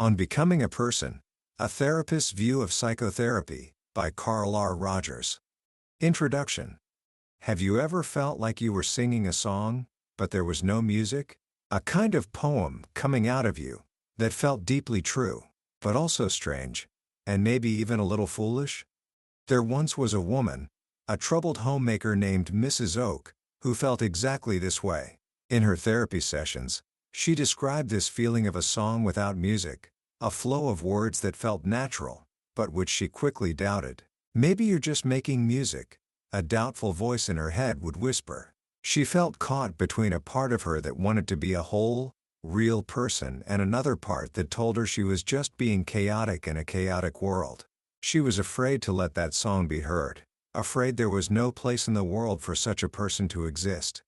On Becoming a Person, A Therapist's View of Psychotherapy, by Carl R. Rogers. Introduction. Have you ever felt like you were singing a song, but there was no music? A kind of poem coming out of you that felt deeply true, but also strange, and maybe even a little foolish? There once was a woman, a troubled homemaker named Mrs. Oak, who felt exactly this way. In her therapy sessions, she described this feeling of a song without music, a flow of words that felt natural, but which she quickly doubted. Maybe you're just making music, a doubtful voice in her head would whisper. She felt caught between a part of her that wanted to be a whole, real person and another part that told her she was just being chaotic in a chaotic world. She was afraid to let that song be heard, afraid there was no place in the world for such a person to exist.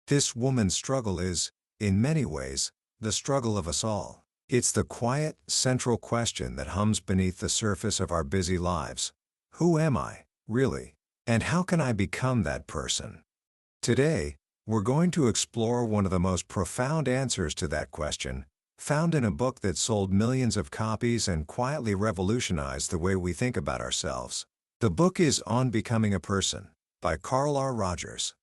This woman's struggle is, in many ways, the struggle of us all. It's the quiet, central question that hums beneath the surface of our busy lives. Who am I, really? And how can I become that person? Today, we're going to explore one of the most profound answers to that question, found in a book that sold millions of copies and quietly revolutionized the way we think about ourselves. The book is On Becoming a Person, by Carl R. Rogers.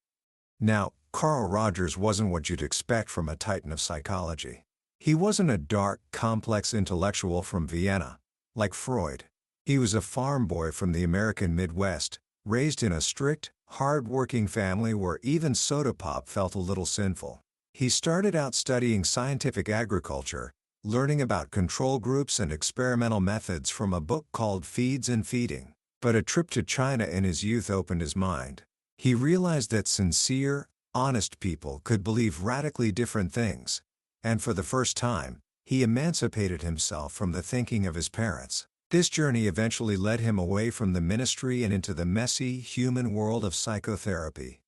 Now, Carl Rogers wasn't what you'd expect from a titan of psychology. He wasn't a dark, complex intellectual from Vienna, like Freud. He was a farm boy from the American Midwest, raised in a strict, hard-working family where even soda pop felt a little sinful. He started out studying scientific agriculture, learning about control groups and experimental methods from a book called Feeds and Feeding. But a trip to China in his youth opened his mind. He realized that sincere, honest people could believe radically different things, and for the first time, he emancipated himself from the thinking of his parents. This journey eventually led him away from the ministry and into the messy, human world of psychotherapy.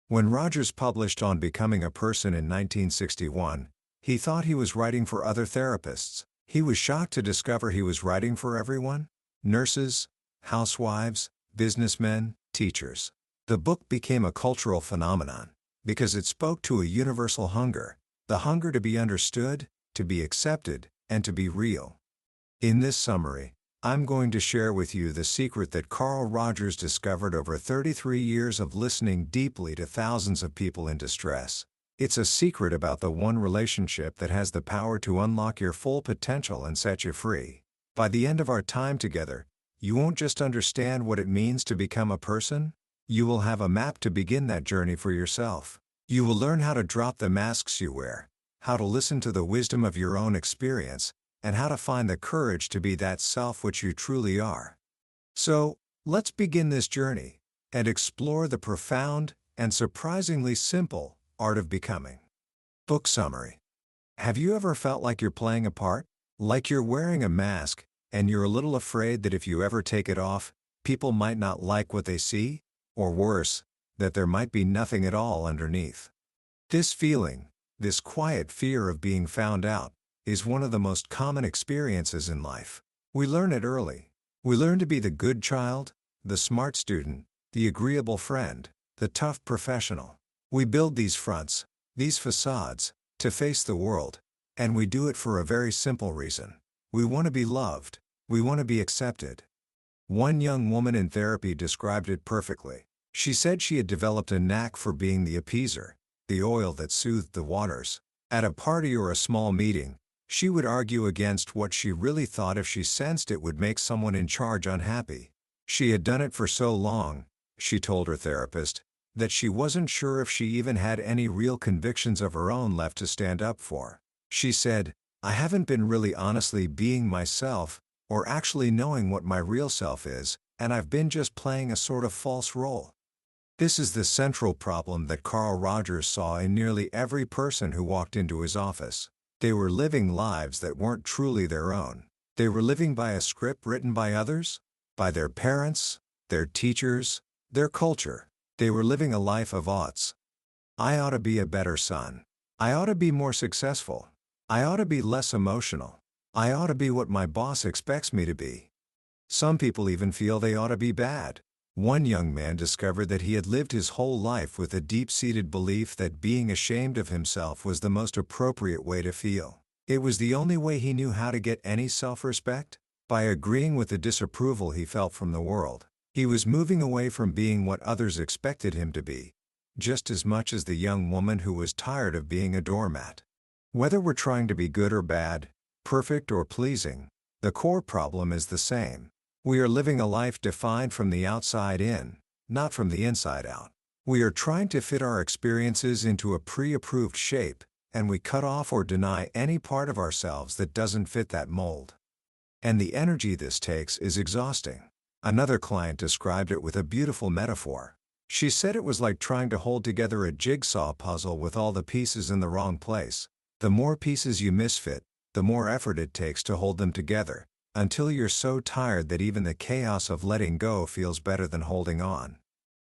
When Rogers published On Becoming a Person in 1961, he thought he was writing for other therapists. He was shocked to discover he was writing for everyone: nurses, housewives, businessmen, teachers. The book became a cultural phenomenon because it spoke to a universal hunger, the hunger to be understood, to be accepted, and to be real. In this summary, I'm going to share with you the secret that Carl Rogers discovered over 33 years of listening deeply to thousands of people in distress. It's a secret about the one relationship that has the power to unlock your full potential and set you free. By the end of our time together, you won't just understand what it means to become a person, you will have a map to begin that journey for yourself. You will learn how to drop the masks you wear, how to listen to the wisdom of your own experience, and how to find the courage to be that self which you truly are. So, let's begin this journey and explore the profound and surprisingly simple art of becoming. Book summary. Have you ever felt like you're playing a part? Like you're wearing a mask, and you're a little afraid that if you ever take it off, people might not like what they see? Or worse, that there might be nothing at all underneath. This feeling, this quiet fear of being found out, is one of the most common experiences in life. We learn it early. We learn to be the good child, the smart student, the agreeable friend, the tough professional. We build these fronts, these facades, to face the world, and we do it for a very simple reason. We want to be loved. We want to be accepted. One young woman in therapy described it perfectly. She said she had developed a knack for being the appeaser, the oil that soothed the waters. At a party or a small meeting, she would argue against what she really thought if she sensed it would make someone in charge unhappy. She had done it for so long, she told her therapist, that she wasn't sure if she even had any real convictions of her own left to stand up for. She said, "I haven't been really honestly being myself, or actually knowing what my real self is, and I've been just playing a sort of false role." This is the central problem that Carl Rogers saw in nearly every person who walked into his office. They were living lives that weren't truly their own. They were living by a script written by others, by their parents, their teachers, their culture. They were living a life of oughts. I ought to be a better son. I ought to be more successful. I ought to be less emotional. I ought to be what my boss expects me to be. Some people even feel they ought to be bad. One young man discovered that he had lived his whole life with a deep-seated belief that being ashamed of himself was the most appropriate way to feel. It was the only way he knew how to get any self-respect, by agreeing with the disapproval he felt from the world. He was moving away from being what others expected him to be, just as much as the young woman who was tired of being a doormat. Whether we're trying to be good or bad, perfect or pleasing, the core problem is the same. We are living a life defined from the outside in, not from the inside out. We are trying to fit our experiences into a pre-approved shape, and we cut off or deny any part of ourselves that doesn't fit that mold. And the energy this takes is exhausting. Another client described it with a beautiful metaphor. She said it was like trying to hold together a jigsaw puzzle with all the pieces in the wrong place. The more pieces you misfit, the more effort it takes to hold them together, until you're so tired that even the chaos of letting go feels better than holding on.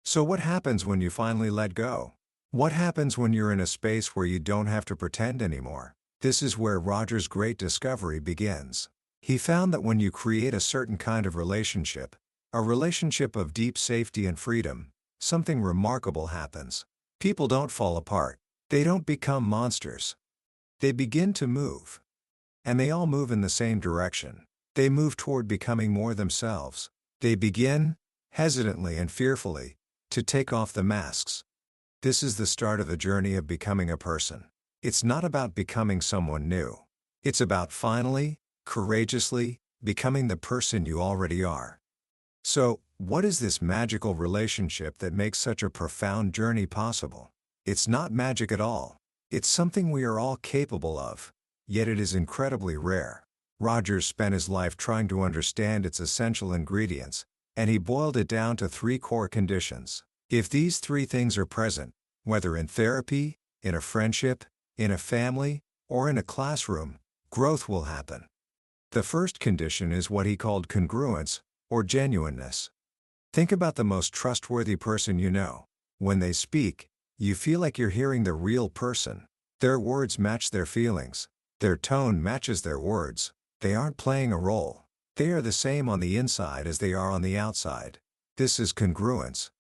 So what happens when you finally let go? What happens when you're in a space where you don't have to pretend anymore? This is where Roger's great discovery begins. He found that when you create a certain kind of relationship, a relationship of deep safety and freedom, something remarkable happens. People don't fall apart. They don't become monsters. They begin to move. And they all move in the same direction. They move toward becoming more themselves. They begin, hesitantly and fearfully, to take off the masks. This is the start of the journey of becoming a person. It's not about becoming someone new. It's about finally, courageously, becoming the person you already are. So, what is this magical relationship that makes such a profound journey possible? It's not magic at all. It's something we are all capable of, yet it is incredibly rare. Rogers spent his life trying to understand its essential ingredients, and he boiled it down to 3 core conditions. If these 3 things are present, whether in therapy, in a friendship, in a family, or in a classroom, growth will happen. The first condition is what he called congruence, or genuineness. Think about the most trustworthy person you know. When they speak, you feel like you're hearing the real person. Their words match their feelings. Their tone matches their words. They aren't playing a role. They are the same on the inside as they are on the outside. This is congruence.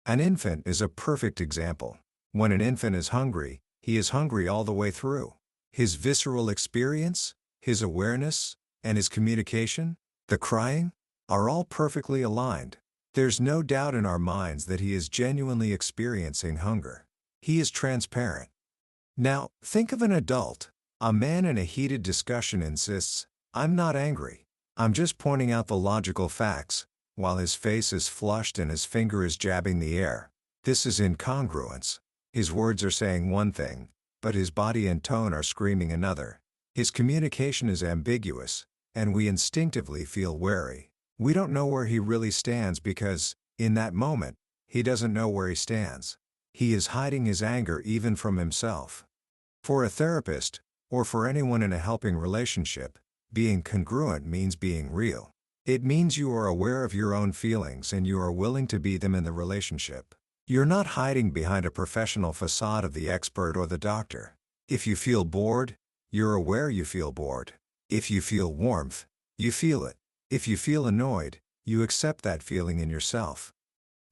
An infant is a perfect example. When an infant is hungry, he is hungry all the way through. His visceral experience, his awareness, and his communication, the crying, are all perfectly aligned. There's no doubt in our minds that he is genuinely experiencing hunger. He is transparent. Now, think of an adult. A man in a heated discussion insists, "I'm not angry. I'm just pointing out the logical facts," while his face is flushed and his finger is jabbing the air. This is incongruence. His words are saying one thing, but his body and tone are screaming another. His communication is ambiguous, and we instinctively feel wary. We don't know where he really stands because, in that moment, he doesn't know where he stands. He is hiding his anger even from himself. For a therapist, or for anyone in a helping relationship, being congruent means being real. It means you are aware of your own feelings and you are willing to be them in the relationship. You're not hiding behind a professional facade of the expert or the doctor. If you feel bored, you're aware you feel bored. If you feel warmth, you feel it. If you feel annoyed, you accept that feeling in yourself.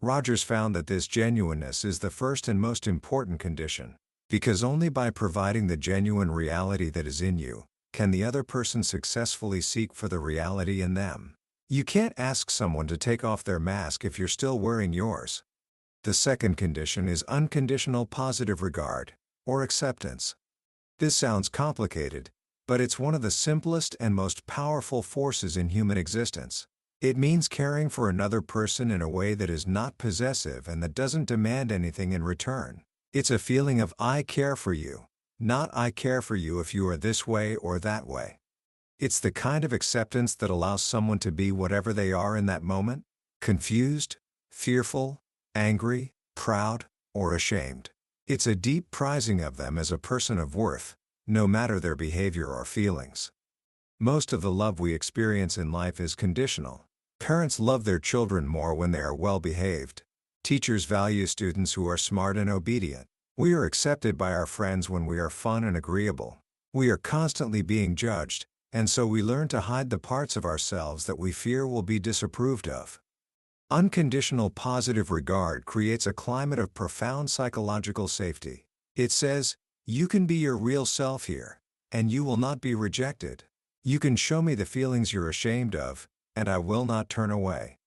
Rogers found that this genuineness is the first and most important condition, because only by providing the genuine reality that is in you, can the other person successfully seek for the reality in them. You can't ask someone to take off their mask if you're still wearing yours. The second condition is unconditional positive regard, or acceptance. This sounds complicated, but it's one of the simplest and most powerful forces in human existence. It means caring for another person in a way that is not possessive and that doesn't demand anything in return. It's a feeling of "I care for you," not "I care for you if you are this way or that way." It's the kind of acceptance that allows someone to be whatever they are in that moment, confused, fearful, angry, proud, or ashamed. It's a deep prizing of them as a person of worth, no matter their behavior or feelings. Most of the love we experience in life is conditional. Parents love their children more when they are well-behaved. Teachers value students who are smart and obedient. We are accepted by our friends when we are fun and agreeable. We are constantly being judged, and so we learn to hide the parts of ourselves that we fear will be disapproved of. Unconditional positive regard creates a climate of profound psychological safety. It says, "You can be your real self here, and you will not be rejected. You can show me the feelings you're ashamed of, and I will not turn away.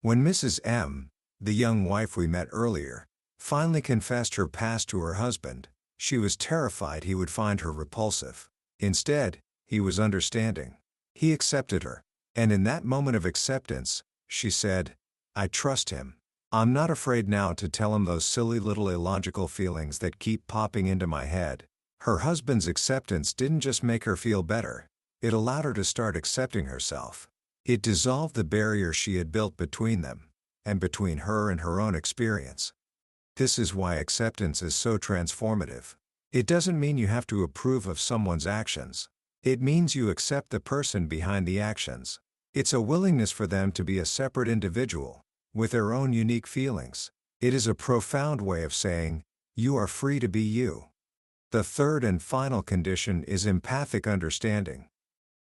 When Mrs. M, the young wife we met earlier, finally confessed her past to her husband, she was terrified he would find her repulsive. Instead, he was understanding. He accepted her. And in that moment of acceptance, she said, "I trust him. I'm not afraid now to tell him those silly little illogical feelings that keep popping into my head." Her husband's acceptance didn't just make her feel better, it allowed her to start accepting herself. It dissolved the barrier she had built between them, and between her and her own experience. This is why acceptance is so transformative. It doesn't mean you have to approve of someone's actions. It means you accept the person behind the actions. It's a willingness for them to be a separate individual, with their own unique feelings. It is a profound way of saying, you are free to be you. The third and final condition is empathic understanding.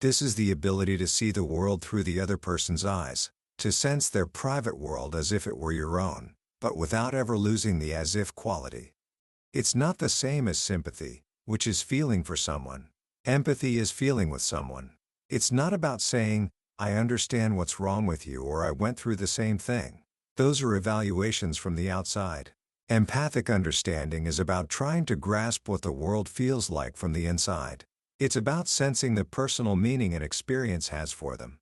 This is the ability to see the world through the other person's eyes, to sense their private world as if it were your own, but without ever losing the as-if quality. It's not the same as sympathy, which is feeling for someone. Empathy is feeling with someone. It's not about saying, "I understand what's wrong with you" or "I went through the same thing." Those are evaluations from the outside. Empathic understanding is about trying to grasp what the world feels like from the inside. It's about sensing the personal meaning an experience has for them.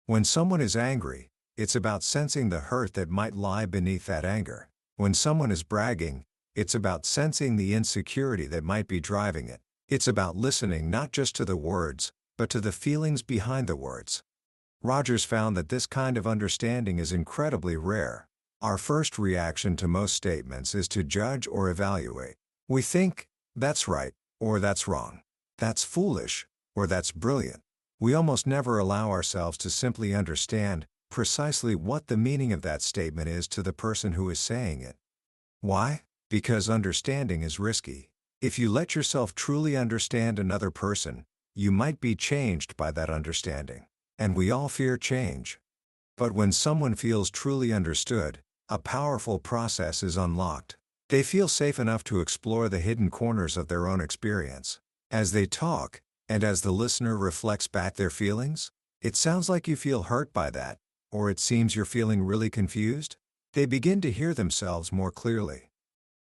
When someone is angry, it's about sensing the hurt that might lie beneath that anger. When someone is bragging, it's about sensing the insecurity that might be driving it. It's about listening not just to the words, but to the feelings behind the words. Rogers found that this kind of understanding is incredibly rare. Our first reaction to most statements is to judge or evaluate. We think, "That's right," or "That's wrong." "That's foolish," or "That's brilliant." We almost never allow ourselves to simply understand precisely what the meaning of that statement is to the person who is saying it. Why? Because understanding is risky. If you let yourself truly understand another person, you might be changed by that understanding. And we all fear change. But when someone feels truly understood, a powerful process is unlocked. They feel safe enough to explore the hidden corners of their own experience. As they talk, and as the listener reflects back their feelings, "It sounds like you feel hurt by that," or "It seems you're feeling really confused," they begin to hear themselves more clearly.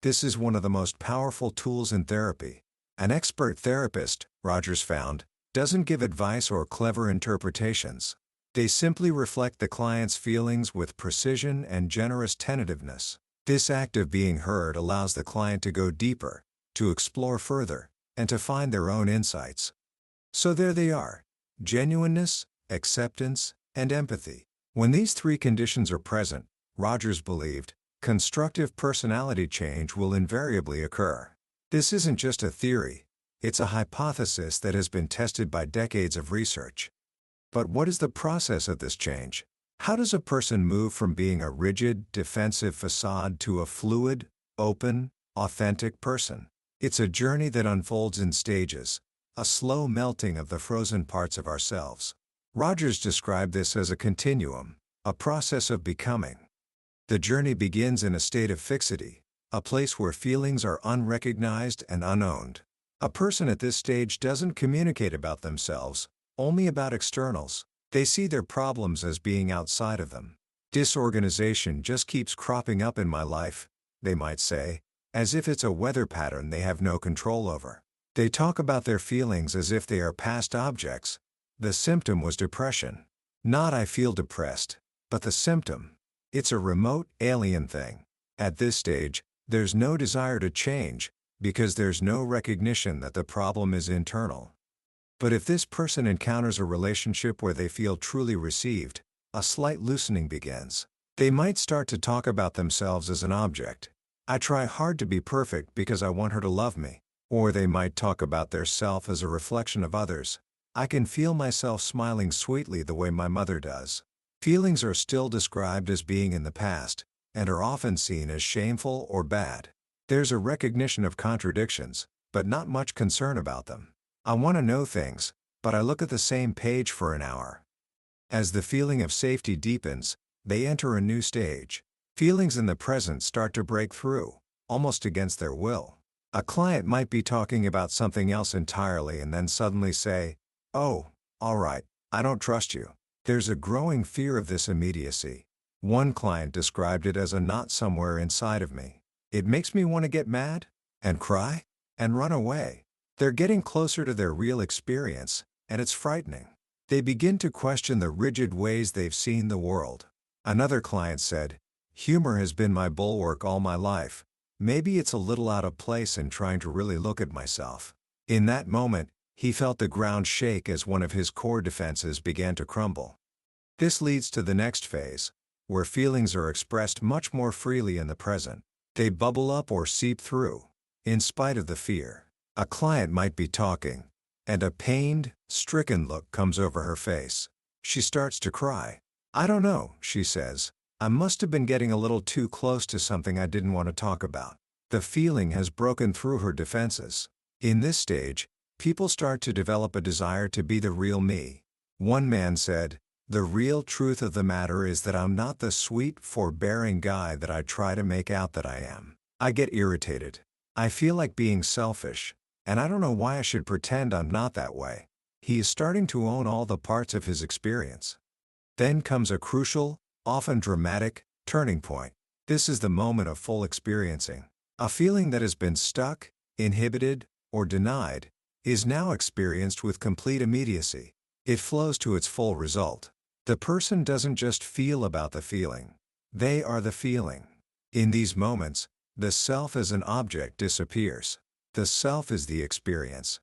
This is one of the most powerful tools in therapy. An expert therapist, Rogers found, doesn't give advice or clever interpretations. They simply reflect the client's feelings with precision and generous tentativeness. This act of being heard allows the client to go deeper, to explore further, and to find their own insights. So there they are: genuineness, acceptance, and empathy. When these three conditions are present, Rogers believed, constructive personality change will invariably occur. This isn't just a theory, it's a hypothesis that has been tested by decades of research. But what is the process of this change? How does a person move from being a rigid, defensive facade to a fluid, open, authentic person? It's a journey that unfolds in stages, a slow melting of the frozen parts of ourselves. Rogers described this as a continuum, a process of becoming. The journey begins in a state of fixity, a place where feelings are unrecognized and unowned. A person at this stage doesn't communicate about themselves, only about externals. They see their problems as being outside of them. "Disorganization just keeps cropping up in my life," they might say, as if it's a weather pattern they have no control over. They talk about their feelings as if they are past objects. The symptom was depression. Not "I feel depressed," but the symptom. It's a remote, alien thing. At this stage, there's no desire to change, because there's no recognition that the problem is internal. But if this person encounters a relationship where they feel truly received, a slight loosening begins. They might start to talk about themselves as an object. "I try hard to be perfect because I want her to love me." Or they might talk about their self as a reflection of others. "I can feel myself smiling sweetly the way my mother does." Feelings are still described as being in the past, and are often seen as shameful or bad. There's a recognition of contradictions, but not much concern about them. "I want to know things, but I look at the same page for an hour." As the feeling of safety deepens, they enter a new stage. Feelings in the present start to break through, almost against their will. A client might be talking about something else entirely and then suddenly say, "Oh, all right, I don't trust you." There's a growing fear of this immediacy. One client described it as a knot somewhere inside of me. It makes me want to get mad, and cry, and run away. They're getting closer to their real experience, and it's frightening. They begin to question the rigid ways they've seen the world. Another client said, "Humor has been my bulwark all my life. Maybe it's a little out of place in trying to really look at myself." In that moment, he felt the ground shake as one of his core defenses began to crumble. This leads to the next phase, where feelings are expressed much more freely in the present. They bubble up or seep through, in spite of the fear. A client might be talking, and a pained, stricken look comes over her face. She starts to cry. "I don't know," she says. "I must have been getting a little too close to something I didn't want to talk about." The feeling has broken through her defenses. In this stage, people start to develop a desire to be the real me. One man said, "The real truth of the matter is that I'm not the sweet, forbearing guy that I try to make out that I am. I get irritated. I feel like being selfish, and I don't know why I should pretend I'm not that way." He is starting to own all the parts of his experience. Then comes a crucial, often dramatic, turning point. This is the moment of full experiencing. A feeling that has been stuck, inhibited, or denied, is now experienced with complete immediacy. It flows to its full result. The person doesn't just feel about the feeling. They are the feeling. In these moments, the self as an object disappears. The self is the experience.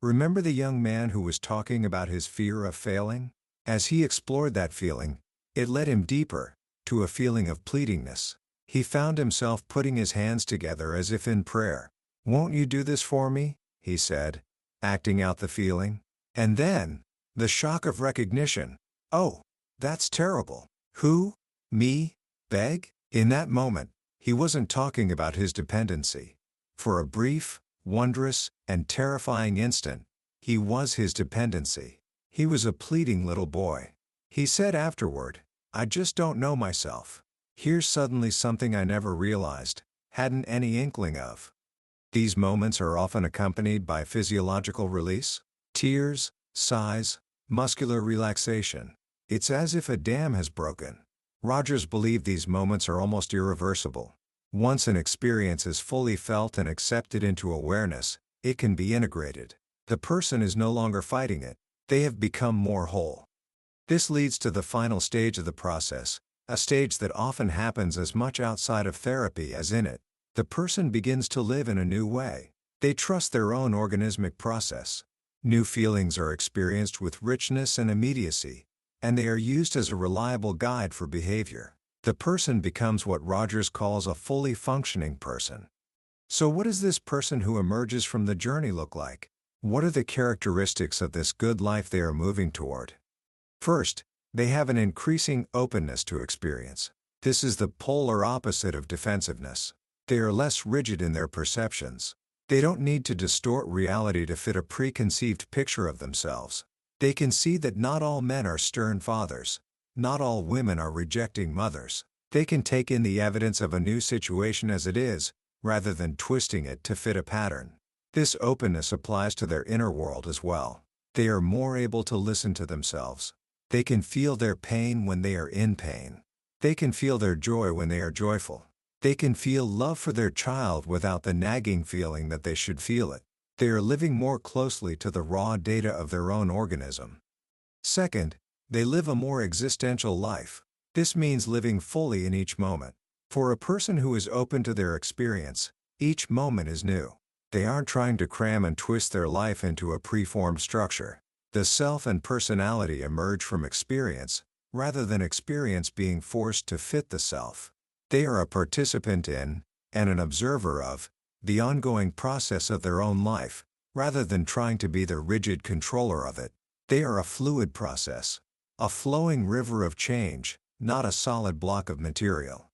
Remember the young man who was talking about his fear of failing? As he explored that feeling, it led him deeper, to a feeling of pleadingness. He found himself putting his hands together as if in prayer. "Won't you do this for me?" he said, acting out the feeling. And then, the shock of recognition. "Oh, that's terrible. Who? Me? Beg?" In that moment, he wasn't talking about his dependency. For a brief, wondrous, and terrifying instant, he was his dependency. He was a pleading little boy. He said afterward, "I just don't know myself. Here's suddenly something I never realized, hadn't any inkling of." These moments are often accompanied by physiological release, tears, sighs, muscular relaxation. It's as if a dam has broken. Rogers believed these moments are almost irreversible. Once an experience is fully felt and accepted into awareness, it can be integrated. The person is no longer fighting it. They have become more whole. This leads to the final stage of the process, a stage that often happens as much outside of therapy as in it. The person begins to live in a new way. They trust their own organismic process. New feelings are experienced with richness and immediacy, and they are used as a reliable guide for behavior. The person becomes what Rogers calls a fully functioning person. So what does this person who emerges from the journey look like? What are the characteristics of this good life they are moving toward? First, they have an increasing openness to experience. This is the polar opposite of defensiveness. They are less rigid in their perceptions. They don't need to distort reality to fit a preconceived picture of themselves. They can see that not all men are stern fathers. Not all women are rejecting mothers. They can take in the evidence of a new situation as it is, rather than twisting it to fit a pattern. This openness applies to their inner world as well. They are more able to listen to themselves. They can feel their pain when they are in pain. They can feel their joy when they are joyful. They can feel love for their child without the nagging feeling that they should feel it. They are living more closely to the raw data of their own organism. Second, they live a more existential life. This means living fully in each moment. For a person who is open to their experience, each moment is new. They aren't trying to cram and twist their life into a preformed structure. The self and personality emerge from experience, rather than experience being forced to fit the self. They are a participant in, and an observer of, the ongoing process of their own life, rather than trying to be the rigid controller of it. They are a fluid process, a flowing river of change, not a solid block of material.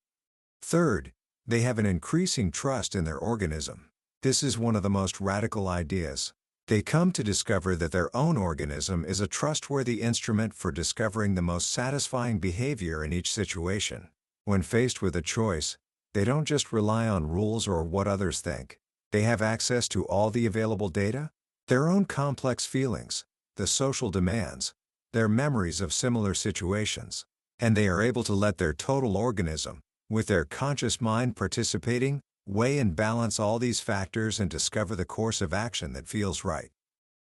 Third, they have an increasing trust in their organism. This is one of the most radical ideas. They come to discover that their own organism is a trustworthy instrument for discovering the most satisfying behavior in each situation. When faced with a choice, they don't just rely on rules or what others think. They have access to all the available data, their own complex feelings, the social demands, their memories of similar situations, and they are able to let their total organism, with their conscious mind participating, weigh and balance all these factors and discover the course of action that feels right.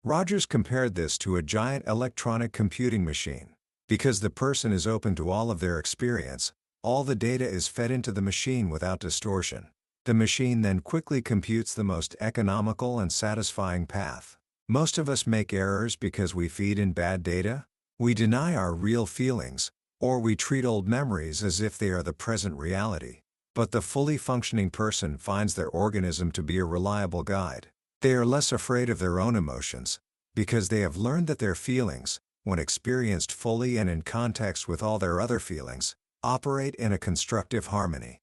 Rogers compared this to a giant electronic computing machine. Because the person is open to all of their experience, all the data is fed into the machine without distortion. The machine then quickly computes the most economical and satisfying path. Most of us make errors because we feed in bad data, we deny our real feelings, or we treat old memories as if they are the present reality. But the fully functioning person finds their organism to be a reliable guide. They are less afraid of their own emotions, because they have learned that their feelings, when experienced fully and in context with all their other feelings, operate in a constructive harmony.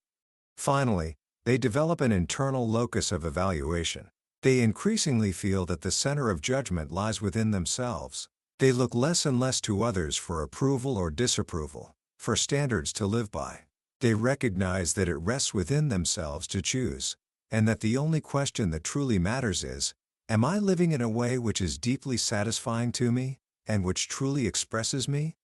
Finally, they develop an internal locus of evaluation. They increasingly feel that the center of judgment lies within themselves. They look less and less to others for approval or disapproval, for standards to live by. They recognize that it rests within themselves to choose, and that the only question that truly matters is, am I living in a way which is deeply satisfying to me, and which truly expresses me?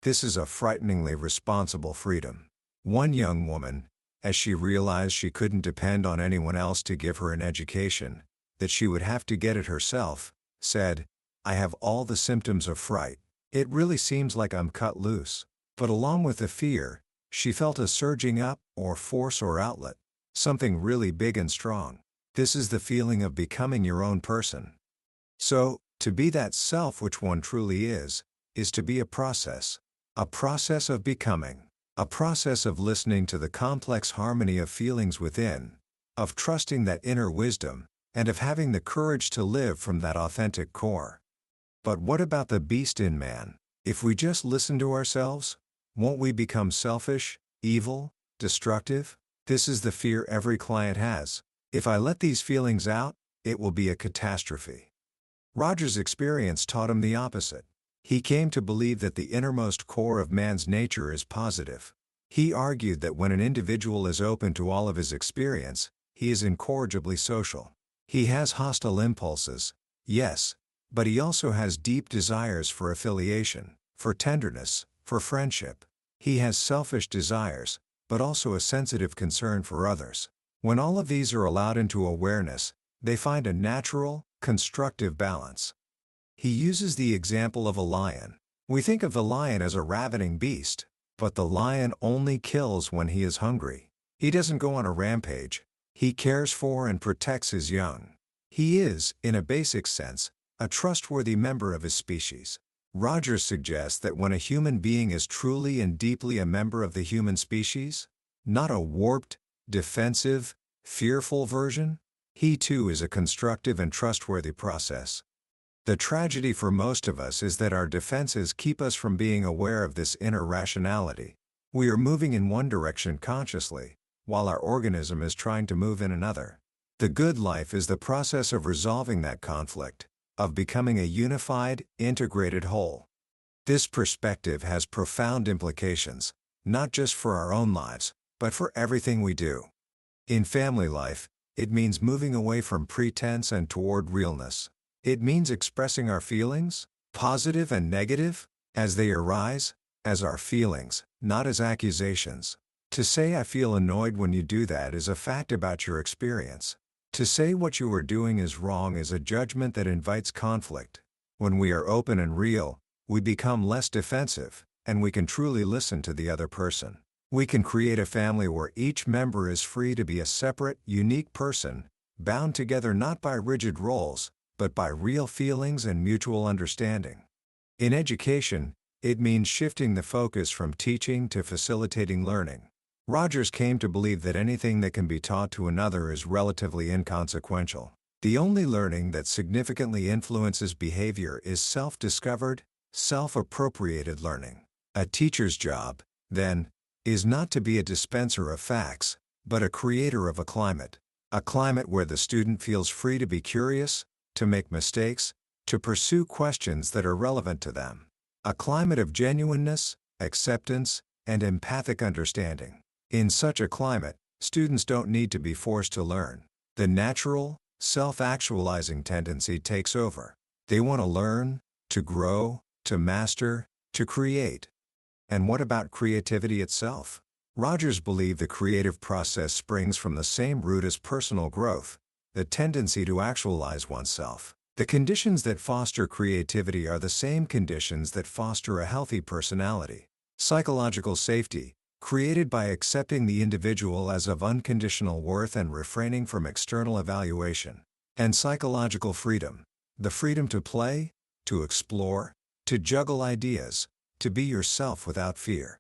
This is a frighteningly responsible freedom. One young woman, as she realized she couldn't depend on anyone else to give her an education, that she would have to get it herself, said, "I have all the symptoms of fright. It really seems like I'm cut loose." But along with the fear, she felt a surging up, or force or outlet, something really big and strong. This is the feeling of becoming your own person. So, to be that self which one truly is to be a process of becoming, a process of listening to the complex harmony of feelings within, of trusting that inner wisdom, and of having the courage to live from that authentic core. But what about the beast in man? If we just listen to ourselves, won't we become selfish, evil, destructive? This is the fear every client has. If I let these feelings out, it will be a catastrophe. Rogers' experience taught him the opposite. He came to believe that the innermost core of man's nature is positive. He argued that when an individual is open to all of his experience, he is incorrigibly social. He has hostile impulses, yes, but he also has deep desires for affiliation, for tenderness, for friendship. He has selfish desires, but also a sensitive concern for others. When all of these are allowed into awareness, they find a natural, constructive balance. He uses the example of a lion. We think of the lion as a ravening beast, but the lion only kills when he is hungry. He doesn't go on a rampage. He cares for and protects his young. He is, in a basic sense, a trustworthy member of his species. Rogers suggests that when a human being is truly and deeply a member of the human species, not a warped, defensive, fearful version, he too is a constructive and trustworthy process. The tragedy for most of us is that our defenses keep us from being aware of this inner rationality. We are moving in one direction consciously, while our organism is trying to move in another. The good life is the process of resolving that conflict, of becoming a unified, integrated whole. This perspective has profound implications, not just for our own lives, but for everything we do. In family life, it means moving away from pretense and toward realness. It means expressing our feelings, positive and negative, as they arise, as our feelings, not as accusations. To say "I feel annoyed when you do that" is a fact about your experience. To say what you are doing is wrong is a judgment that invites conflict. When we are open and real, we become less defensive, and we can truly listen to the other person. We can create a family where each member is free to be a separate, unique person, bound together not by rigid roles, but by real feelings and mutual understanding. In education, it means shifting the focus from teaching to facilitating learning. Rogers came to believe that anything that can be taught to another is relatively inconsequential. The only learning that significantly influences behavior is self-discovered, self-appropriated learning. A teacher's job, then, is not to be a dispenser of facts, but a creator of a climate where the student feels free to be curious, to make mistakes, to pursue questions that are relevant to them. A climate of genuineness, acceptance, and empathic understanding. In such a climate, students don't need to be forced to learn. The natural, self-actualizing tendency takes over. They want to learn, to grow, to master, to create. And what about creativity itself? Rogers believed the creative process springs from the same root as personal growth, the tendency to actualize oneself. The conditions that foster creativity are the same conditions that foster a healthy personality. Psychological safety, created by accepting the individual as of unconditional worth and refraining from external evaluation. And psychological freedom, the freedom to play, to explore, to juggle ideas, to be yourself without fear.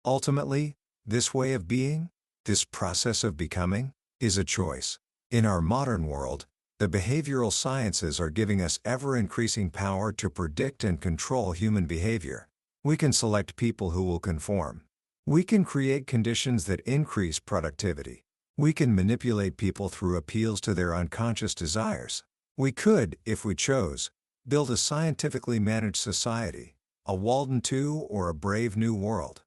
Ultimately, this way of being, this process of becoming, is a choice. In our modern world, the behavioral sciences are giving us ever-increasing power to predict and control human behavior. We can select people who will conform. We can create conditions that increase productivity. We can manipulate people through appeals to their unconscious desires. We could, if we chose, build a scientifically managed society, a Walden II or a brave new world.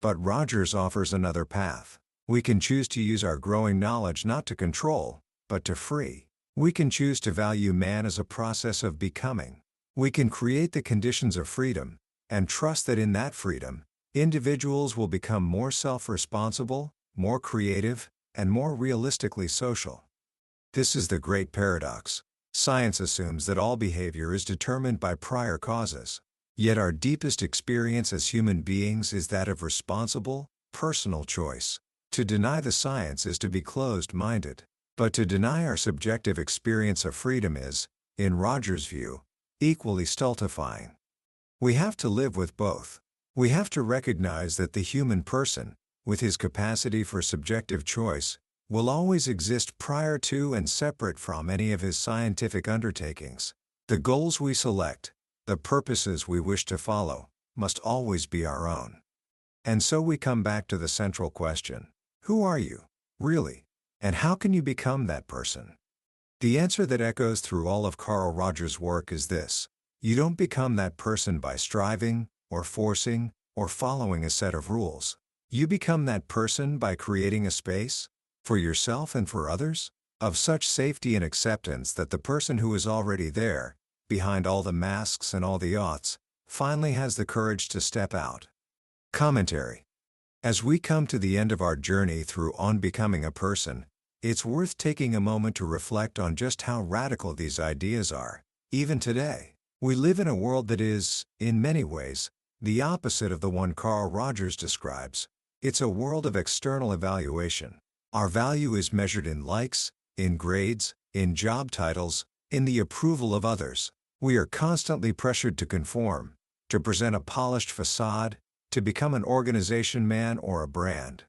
But Rogers offers another path. We can choose to use our growing knowledge not to control, but to free. We can choose to value man as a process of becoming. We can create the conditions of freedom, and trust that in that freedom, individuals will become more self-responsible, more creative, and more realistically social. This is the great paradox. Science assumes that all behavior is determined by prior causes. Yet our deepest experience as human beings is that of responsible, personal choice. To deny the science is to be closed-minded. But to deny our subjective experience of freedom is, in Rogers' view, equally stultifying. We have to live with both. We have to recognize that the human person, with his capacity for subjective choice, will always exist prior to and separate from any of his scientific undertakings. The goals we select, the purposes we wish to follow, must always be our own. And so we come back to the central question: who are you, really? And how can you become that person? The answer that echoes through all of Carl Rogers' work is this: you don't become that person by striving, or forcing, or following a set of rules. You become that person by creating a space, for yourself and for others, of such safety and acceptance that the person who is already there, behind all the masks and all the oughts, finally has the courage to step out. Commentary. As we come to the end of our journey through On Becoming a Person, it's worth taking a moment to reflect on just how radical these ideas are, even today. We live in a world that is, in many ways, the opposite of the one Carl Rogers describes. It's a world of external evaluation. Our value is measured in likes, in grades, in job titles, in the approval of others. We are constantly pressured to conform, to present a polished facade, to become an organization man or a brand.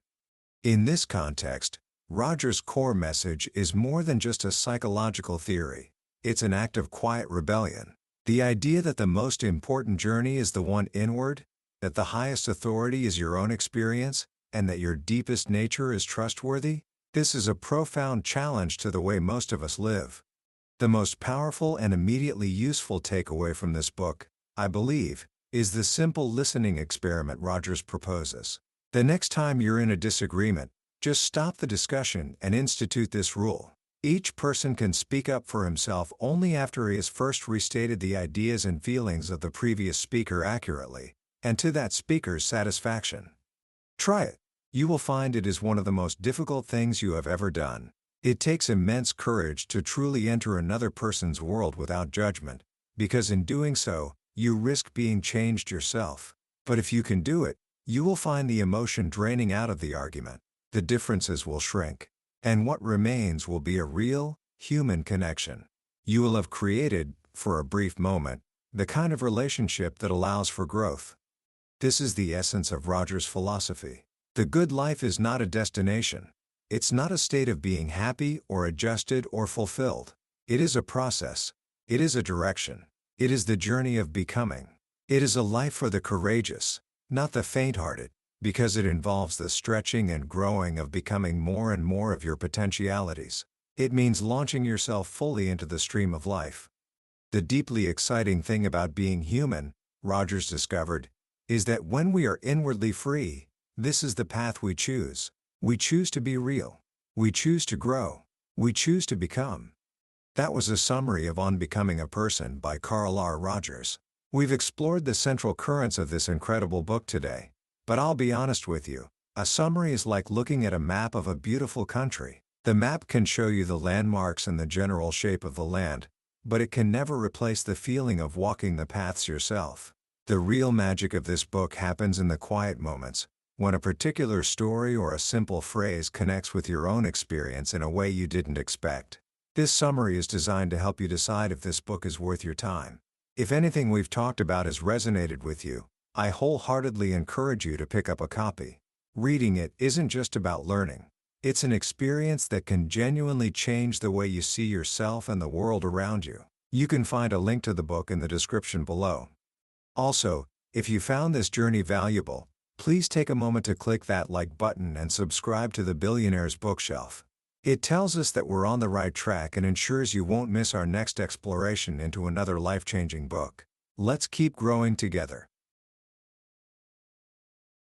In this context, Rogers' core message is more than just a psychological theory. It's an act of quiet rebellion. The idea that the most important journey is the one inward, that the highest authority is your own experience, and that your deepest nature is trustworthy, this is a profound challenge to the way most of us live. The most powerful and immediately useful takeaway from this book, I believe, is the simple listening experiment Rogers proposes. The next time you're in a disagreement, just stop the discussion and institute this rule. Each person can speak up for himself only after he has first restated the ideas and feelings of the previous speaker accurately, and to that speaker's satisfaction. Try it. You will find it is one of the most difficult things you have ever done. It takes immense courage to truly enter another person's world without judgment, because in doing so, you risk being changed yourself. But if you can do it, you will find the emotion draining out of the argument. The differences will shrink, and what remains will be a real, human connection. You will have created, for a brief moment, the kind of relationship that allows for growth. This is the essence of Rogers' philosophy. The good life is not a destination. It's not a state of being happy or adjusted or fulfilled. It is a process. It is a direction. It is the journey of becoming. It is a life for the courageous, not the faint-hearted, because it involves the stretching and growing of becoming more and more of your potentialities. It means launching yourself fully into the stream of life. The deeply exciting thing about being human, Rogers discovered, is that when we are inwardly free, this is the path we choose. We choose to be real. We choose to grow. We choose to become. That was a summary of On Becoming a Person by Carl R. Rogers. We've explored the central currents of this incredible book today. But I'll be honest with you, a summary is like looking at a map of a beautiful country. The map can show you the landmarks and the general shape of the land, but it can never replace the feeling of walking the paths yourself. The real magic of this book happens in the quiet moments, when a particular story or a simple phrase connects with your own experience in a way you didn't expect. This summary is designed to help you decide if this book is worth your time. If anything we've talked about has resonated with you, I wholeheartedly encourage you to pick up a copy. Reading it isn't just about learning. It's an experience that can genuinely change the way you see yourself and the world around you. You can find a link to the book in the description below. Also, if you found this journey valuable, please take a moment to click that like button and subscribe to the Billionaire's Bookshelf. It tells us that we're on the right track and ensures you won't miss our next exploration into another life-changing book. Let's keep growing together.